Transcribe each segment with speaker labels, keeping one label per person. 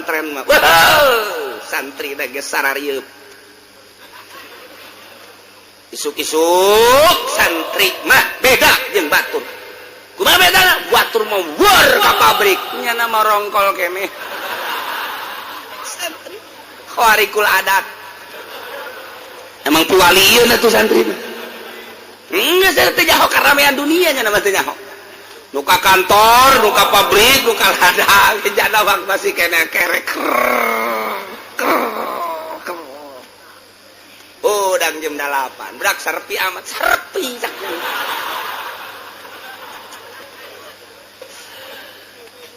Speaker 1: pesantren mah. Wow, santri da geus sararieup. Isuk-isuk santri mah beda jeung batur. Kumaha bedana? Batur mah wor ka pabrik, nya nama rongkol keneh. Santri khawarikul adat. Emang piwaliieun atuh santri mah. Geus teh nyaho karamean dunia nya nama teh nyaho. Nu ka kantor, nu ka pabrik, nu ka ladang, jana wak masih kena kerek. Udang jam 8, berak serpi amat, serpi caknya.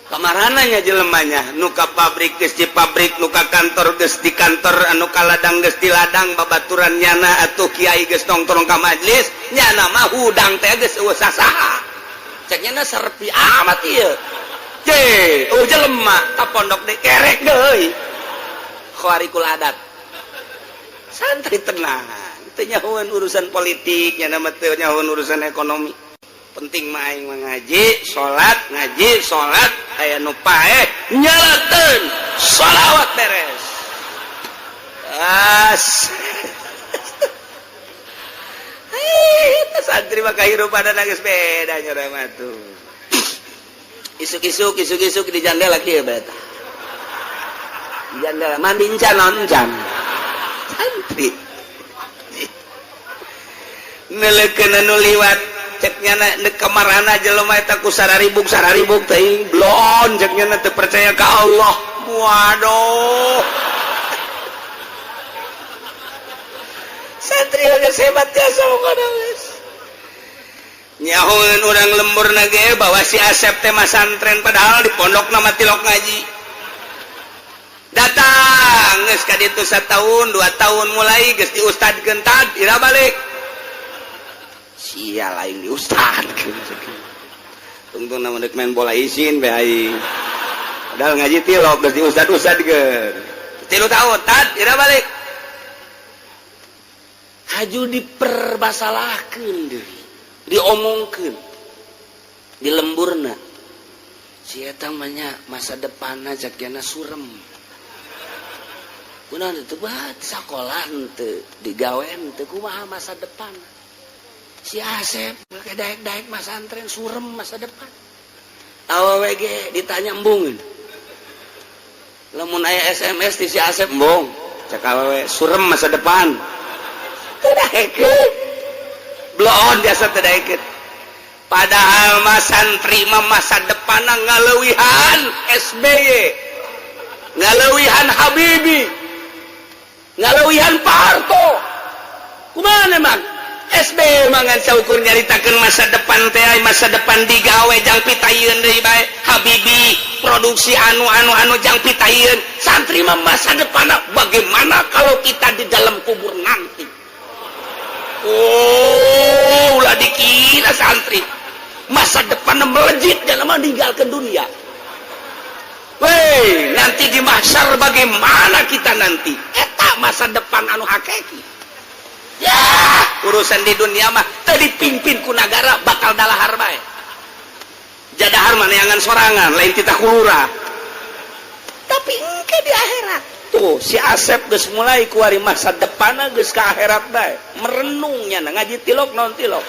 Speaker 1: Kamarananya jelemanya, nu ka pabrik geus di pabrik, nu ka kantor geus di kantor, anu ka ladang geus di ladang, babaturan nyana atuh kiai geus nongkrong ka majlis, nyana mah hudang teh geus usah saha. Ceknya serpi amat ieu. Jelema ka pondok de kerek deui. Khawarikul adat. Santri tenang, teu nyahoeun urusan politik, nya mah teu nyahoeun urusan ekonomi. Penting mah aing ngaji, salat, aya nu paeh nyalakeun shalawat beres. Santri mah kahirupan geus beda nya mah tuh. Isuk-isuk di jandela kieu beta. Di jandela mandi encan oncan. Santri. Neleukeun anu liwat cek nyana di kamarana jelema eta ku sararibuk teuing blon cek nyana teu percaya ka Allah. Waduh. Santri geus hebat tiasa pokona geus. Nyahoeun urang lemburna ge bawa si Asep teh masantren padahal di pondok nama tilok ngaji. Datang geus ka ditu 1 tahun 2 tahun mulai geus diustadkeun tad ira balik. Sia lain diustadkeun. Tungtung na meundeup main bola isin bae aing. Padahal ngaji tilok geus diustad-ustadkeun. 3 tahun tad ira balik. Haju diperbasalahkeun deui. Diomongkeun di lemburna si eta mah nya masa depanna jakena surem kunaon teu bae sakola teu digawean teu kumaha masa depan si Asep make daek-daek masantren surem masa depan awewe ge ditanya embung lamun aya SMS di si Asep embung cek awewe surem masa depan teu daekeun blon biasa terdaikit. Padahal masantri masa depan ngaleuwihan SBY, ngaleuwihan Habibie, ngaleuwihan Pak Harto. Kumaha emang? SBY mangan saukur nyaritakeun masa depan teh, masa depan digawe jang pitayeun deui bae. Habibie produksi anu jang pitayeun. Santri masa depan bagaimana kalau kita di dalam kubur nanti? Oh, ulah dikira santri masa depan melejit dalam meninggalkan dunia. Weh, nanti di mahsyar bagaimana kita nanti? Eta masa depan anu hakiki. Ya, urusan di dunia mah teu dipimpin ku nagara bakal dalahar bae. Jadahar maneangan sorangan lain kita kulura. Tapi engke di akhirat. Tuh si Asep geus mulai kuari masa depanna geus ka akhirat bae. Merenungnya ngaji tilok non tilok.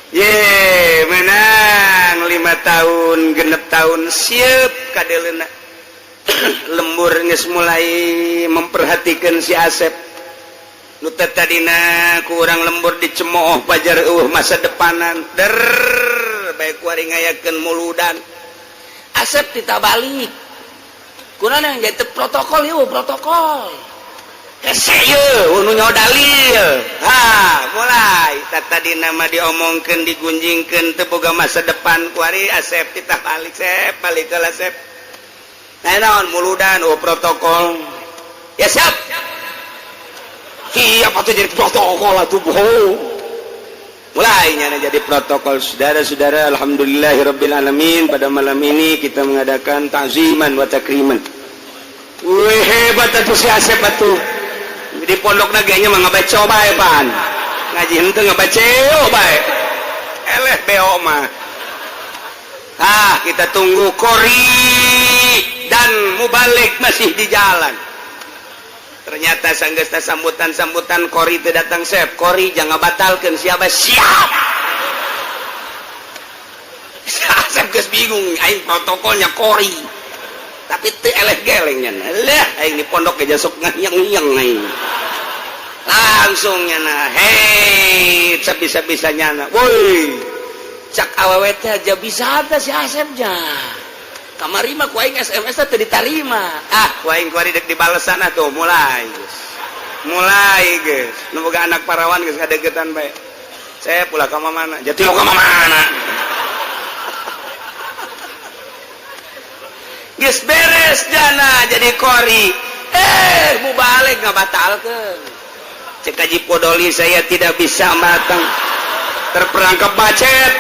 Speaker 1: Ye, menang 5 tahun, genep tahun siep kadeleuna. Lembur geus mulai memperhatikan si Asep. Nu teh tadina ku urang lembur dicemooh pajar masa depanan. Baik kuari ngayakeun muludan. Asep ditabalik. Kunaon yang jadi protokol ieu protokol. Hese ieu nu nyaho dalil. Mulai tadina mah diomongkeun digunjingkeun teu boga masa depan kuari Asep ditabalik Sep balik ke Asep. Naon muludan protokol. Ya siap. Siap atuh jadi protokol atuh bohong. Mulainya jadi protokol. Saudara-saudara, alhamdulillahirabbil pada malam ini kita mengadakan ta'ziman wa takriman. Wih, hebat atuh si Asep atuh. Di pondok naganya mah ngabaca bae pan. Ngaji henteu ngabaca bae. Eleh beo mah. Kita tunggu Kori dan Mubalik masih di jalan. Ternyata sanggesta sambutan Kori teu datang Sep. Kori jangan batalkan siapa siap. Sep geus bingung aing protokolnya Kori. Tapi teu eleh gelengnya. Lah aing di pondok ge sok ngayeng-ngayeng aing. Langsung nyana, hei sabisa-bisanya na. Woi. Cak awewe teh aja bisa ada si Asep ja. Kamari mah ku aing SMS teh ditarima. Ku aing kuari dek dibalesan tuh mulai geus. Mulai geus. Nu boga anak parawan geus ngadegetan bae. Saya pula ka mana? Jati lo ka mana? Geus beres jana jadi Kori. Mubalik ngabatalkeun. Cek Haji Podoli saya tidak bisa matang. Terperangkap macet.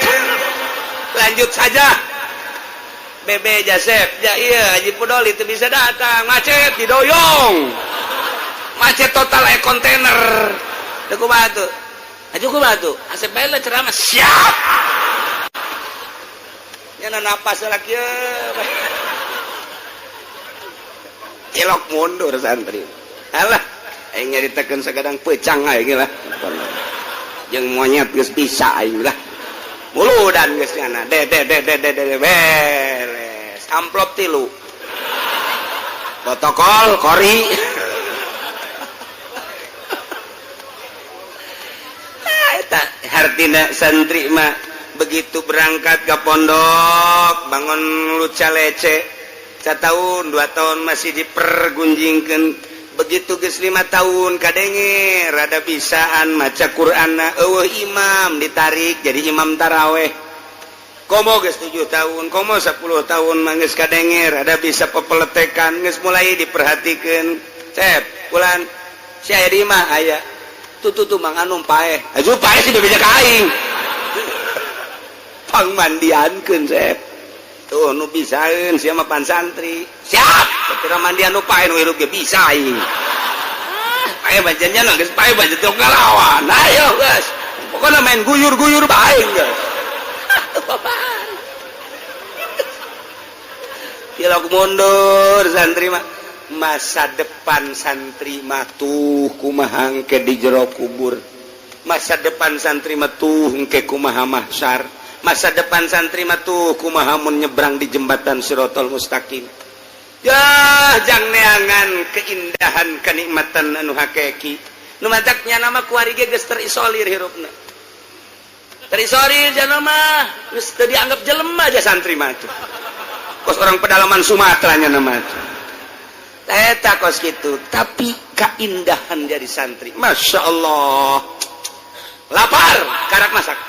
Speaker 1: Lanjut saja. Bebe Jasep, iya Haji Podoli itu bisa datang, macet didoyong. Macet total kontainer. Deku batu. Ajuku batu. Asep bae ceramah siap. Nyana napas lagi ya. Elok mundur santri. Alah, aing nyaritakeun sagadang pecang aing lah. Jeung monyet geus bisa aing lah. Muludan geus nyana. De beres. Amplop 3. Protokol Kori. Eta hartina santri mah begitu berangkat ke pondok bangun luca lece. 1 tahun 2 tahun masih dipergunjingkeun. Begitu geus 5 tahun kadenge rada bisaan maca Qur'anna eueuh imam ditarik jadi imam taraweh. Komo geus 7 tahun, komo 10 tahun mah geus kadenge rada bisa pepeletekan, geus mulai diperhatikeun. Cep, ulan si aya di imah aya. Tutu mang anu paeh. Aju paeh sih bebeja ka aing. Pangmandiankeun Cep. Tuh nu bisaeun sia mah pan santri. Siap. Satira mandi anu pae nu hirup ge bisa aing. Pae bajannya geus pae bajan teu ngalawan. Ayo geus. Pokona main guyur-guyur bae geus. Bapak. Tilok mundur santri mah. Masa depan santri mah tuh kumaha engke di jero kubur. Masa depan santri mah tuh engke kumaha mahsyar. Masa depan santri mah tuh kumaha mun nyebrang di jembatan Siratal Mustaqim. Jang neangan keindahan kenikmatan anu hakiki. Nu mataknya nama kuari ge geus terisolir hirupna. Terisolir jana mah geus teu dianggap jelema aja santri mah tuh. Kos orang pedalaman Sumatera nya nama tuh. Eta kos kitu, tapi keindahan jadi santri. Masya Allah. Lapar, karak masak.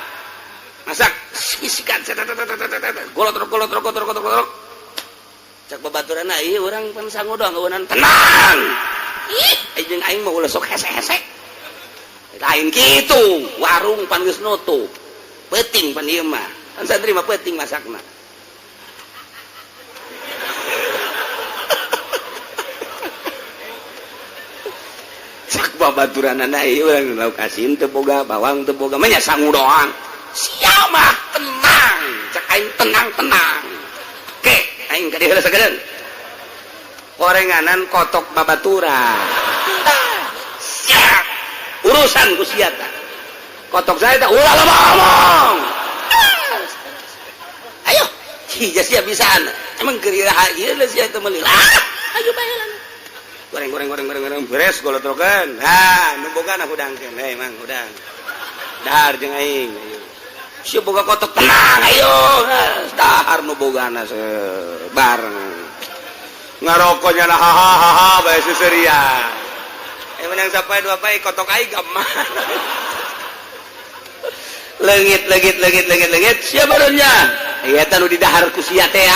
Speaker 1: Masak, isikan, golot. Cak babaturan ieu urang pan sangu doang eueunan tenang. Ih, aing mah ulah sok hese-hese. Lain kitu, warung pan geus nutup. Peuting pan ieu mah. Pan santri mah peuting masakna. Cak babaturanana ieu urang lauk asin teu boga, bawang teu boga, mah nya sangu doang. Siapa tenang, cak aing tenang. Oke, aing ka dieu sagedeun. Gorenganan kotok babaturan. Siap. Urusan ku sia tah. Kotok saya tah ulah ngomong. Ayo, hija sia bisaan. Emang keur ieu sia teh meuli. Ayo bae lah. Goreng beres golotrokeun. Nu bogana hudangkeun. Hei mang hudang. Dahar jeung aing. Sieu boga kotok tenang ayo. Dahar nu bogana bareng. Ngarokoknya lah hahaha bae seserian. Menang sampai 2 bae kotok aing gamah. Leungit. Siapa barunya? Eta nu di dahar ku sia teh.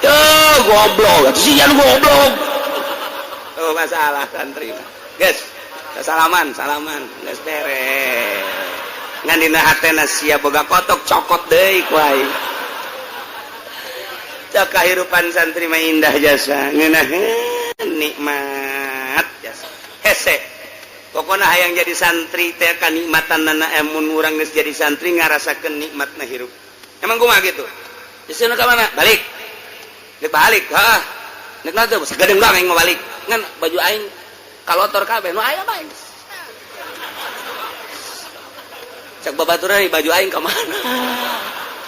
Speaker 1: Tuh goblok. Sia nu goblok. Oh masalah santri. Guys, salaman. Geus beres. Ngan dina hatena sia boga kotok cokot deui ku aing. Cak kahirupan santri mah indah jasa. Ngeunaheun nikmat jasa. Hese. Pokona hayang jadi santri teh kanikmatanna mun urang geus jadi santri ngarasakeun nikmatna hirup. Emang kumaha gitu? Geus ka mana? Balik. Dek balik. Heeh. Nek nanti sagadeng bang aing mau balik. Ngan baju aing kalotor kabeh nu aya bae. Cek babaturan baju aing ka mana?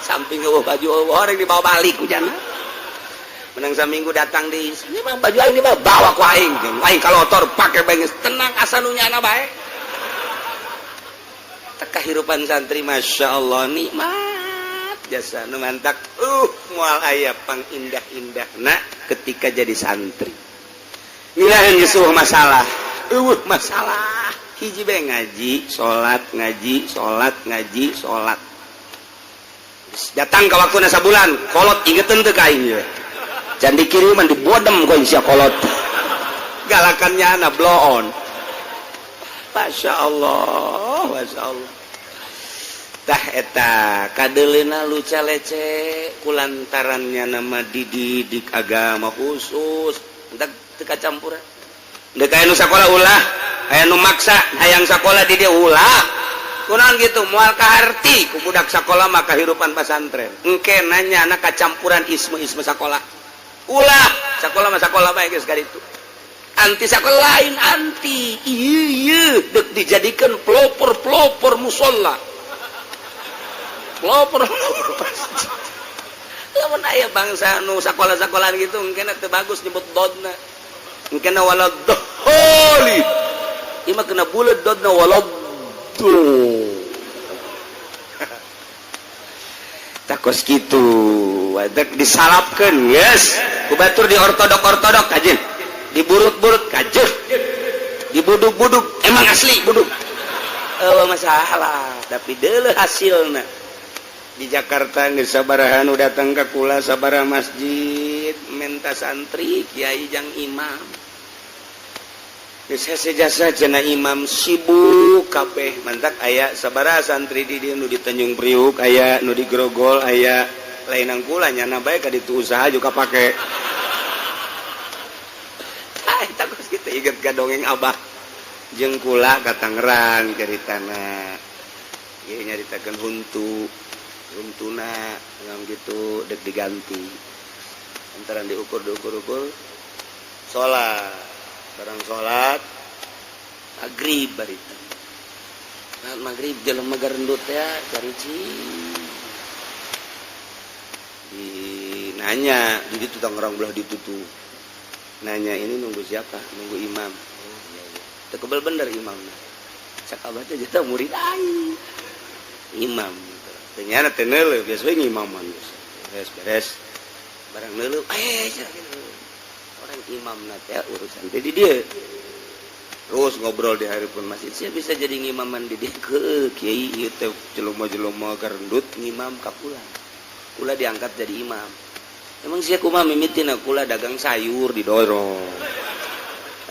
Speaker 1: Samping eueuh baju orang dibawa balik hujanna. Menang saminggu datang di ini mah baju aing bawa ku aing. Aing kalotor pake bae tenang asa nu nyana bae. Teh kahirupan santri masyaallah nikmat jasa nu mantak moal aya pang indah-indahna ketika jadi santri. Ngilaheun geus masalah. Masalah hiji bae ngaji, salat, ngaji, salat, ngaji, salat. Datang ka waktuna sabulan, kolot ingeteun teu ka aing ye. Can dikiriman dibodem ku sia kolot. Galakannya ana blow on. Masya Allah, Masya Allah. Tah eta kadeleuna luca lece kulantarannya nama dididik agama khusus. Entak teu kacampuran. Deuk aya nu sakola ulah, aya nu maksa hayang sakola di dia ulah. Kunaon gitu moal kaharti ku budak sakola mah kahirupan pesantren. Engke nanya anak kacampuran isme-isme sakola. Ulah sakola mah sakola bae geus kaditu. Anti sakola lain anti. Ieu deuk dijadikeun pelopor-pelopor musalla. Pelopor. Lamun aya bangsa nu sakola-sakolaan gitu engke teu bagus nyebut dodna. Engke na walad doli. Ieu mah kena buleut dodna walad. Takos gitu wadek disalapkeun geus ku batur di ortodok kajen diburut-burut kajen dibuduk-buduk emang asli buduk masalah tapi deuleu hasilna di Jakarta geus sabaraha nu datang ka kula sabaraha masjid menta santri kiai jang imam geus hese jasa cenah imam sibuk kabeh mantak aya sabaraha santri di dieu nu di Tanjung Priuk aya nu di Grogol aya lainang kula nyana bae ka ditu usaha juga pake eta geus kitu inget ka dongeng abah jeung kula ka Tangerang caritana ieu nyaritakeun huntuna ngam gitu dek diganti antaran diukur salat barang salat maghrib barita maghrib jelema garendut ya cariji nanya di ditu Tangerang belah ditutu nanya ini nunggu siapa nunggu imam oh iya iya teu kebal bener imamna cak abah teh jeta murid aing imam ternyata teu neuleuh biasa we ngimaman beres barang neuleuh orang imam teh urusan teh di dieu terus ngobrol di hareupeun masjid sia bisa jadi ngimaman di dieu ke kiai ieu teh jelema-jelema garendut ngimam ka kula diangkat jadi imam emang sia kumaha mimitina kula dagang sayur di dorong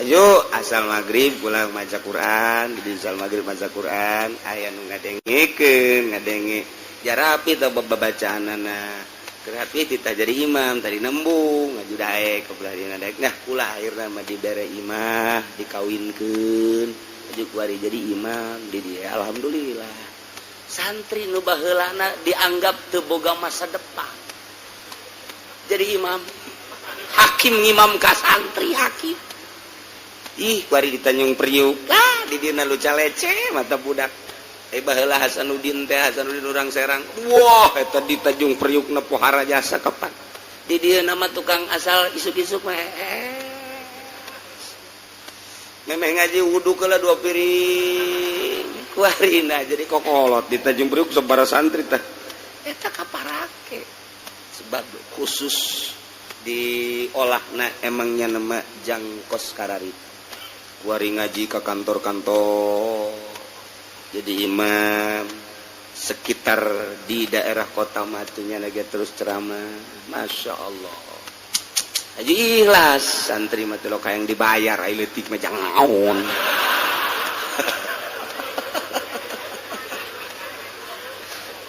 Speaker 1: ayo asal maghrib kula maca Quran di asal maghrib maca Quran aya nu ngadengikeun ngadenge jarapi teh babacaanana kerapi kita jadi imam tadi nembung ngaju daek kebelah dina daek nah kula akhirna mah dibere imah dikawinkeun aju kuari jadi imam di dia alhamdulillah santri nu baheulana dianggap teu boga masa depan jadi imam hakim ngimam ka santri hakim ih kuari di Tanjung Priuk lah di dina luca lece mata budak baheula Hasanuddin urang Serang wah eta di Tanjung Priuk na pohara jasa kapan di dieu nama tukang asal isuk-isuk memeh ngaji wudu keula 2 piring kuarina jadi kokolot di Tanjung Priuk sabaraha santri teh eta kaparake sebab khusus diolahna emangnya nama jangkos kararit kuari ngaji ka kantor-kantor jadi imam sekitar di daerah kota matunya lagi terus ceramah masya Allah aja ikhlas santri mati lo kayak yang dibayar ailetik macam naon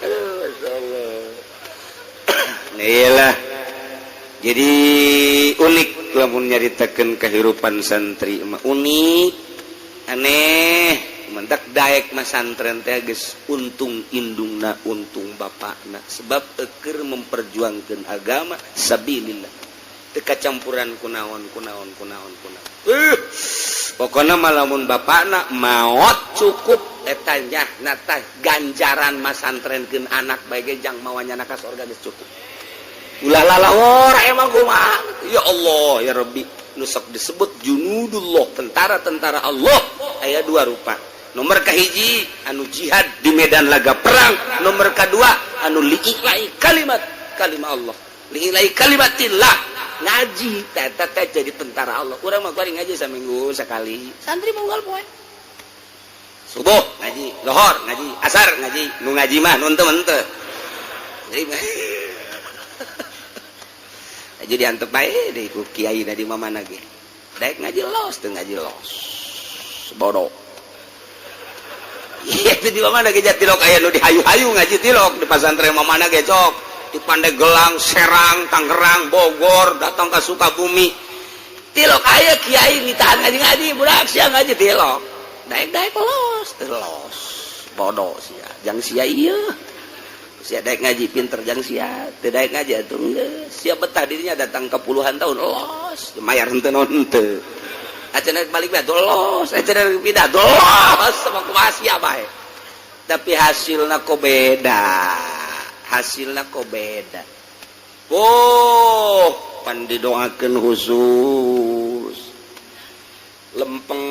Speaker 1: masya Allah inilah jadi unik lamun nyaritakeun kehidupan santri unik aneh mendak daek masantren teh geus untung indungna untung bapakna sebab eukeur memperjuangkeun agama sabilillah teu kacampuran kunaon pokona malamun bapakna maot cukup eta nyahna teh ganjaran masantrenkeun anak bae ge jang mawanyana ka surga geus cukup ulah lalawor emang kumaha ya Allah ya Rabbi nu sok disebut junudullah tentara-tentara Allah aya dua rupa nomor kahiji anu jihad di medan laga perang nomor kedua anu liilai kalimat Allah liilai kalimatillah ngaji teh jadi tentara Allah urang mah bari ngaji saminggu sekali santri munggal poe subuh ngaji lohor ngaji asar ngaji nu ngaji mah nu henteu jadi antep bae deui ku kiai da di mamana ge daek ngaji los teu ngaji los bodoh iya di mamana ge tilok aya nu dihayu-hayu ngaji tilok di pasantren mamana ge cok di Pandeglang, Serang, Tangerang, Bogor datang ke Sukabumi tilok aya kiai ditahan ngaji-ngaji budak sia ngaji tilok daek los los bodoh sia jang sia ieu sia daek ngaji pinter jang sia teu daek ngaji atuh geus sia betah dirinya datang ke puluhan tahun los mayar henteu naon henteu acenah balik bae los acenah pindah los sama kumaha sia bae tapi hasilna kok beda pan didoakeun khusus lempeng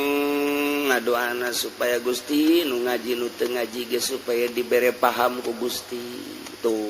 Speaker 1: ngadoana supaya Gusti nu ngaji nu teu ngaji ge supaya dibere paham ku Gusti tuh